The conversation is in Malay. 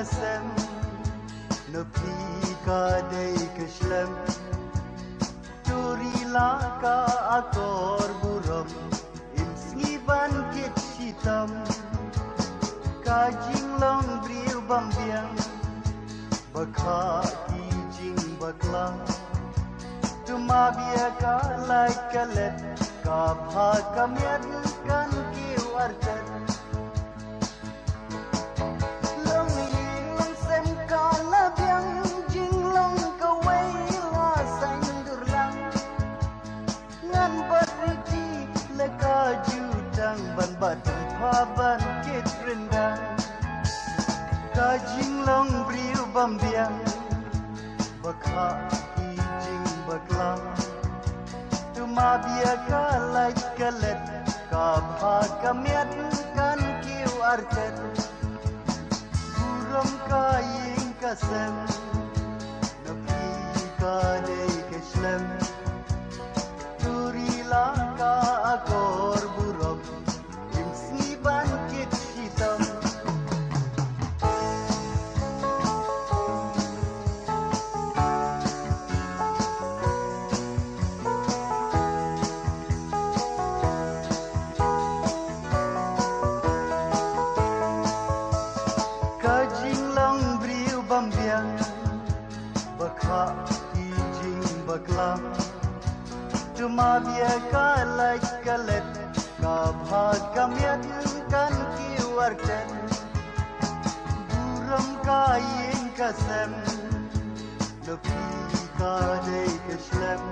kasem Nepi kadai keslem Turila ka akor buram Imsngiban kit hitam Kajing long briu bambiang Bakha kijing baklang Tuma biaka lai kalet Ka bha kamiat kan kiu artet Long ying long sem ka labiang Jing long kawai la sain durlang Ngan berriti leka jutang Ban batang paban kit rendang Kajing long briu bambiang Bakha kijing baklang Tuma biaka lai kalet Ka bha kamiat kan kiu artet Buram kaying kasem Nepi kadai keslem Turila ka akor buram Imsngiban kit hitam Bambiang Bakha kijing baklang Cuma biaka lai kalet Ka bha kamiat kan kiu artet Buram kaying kasem Nepi kadai keslem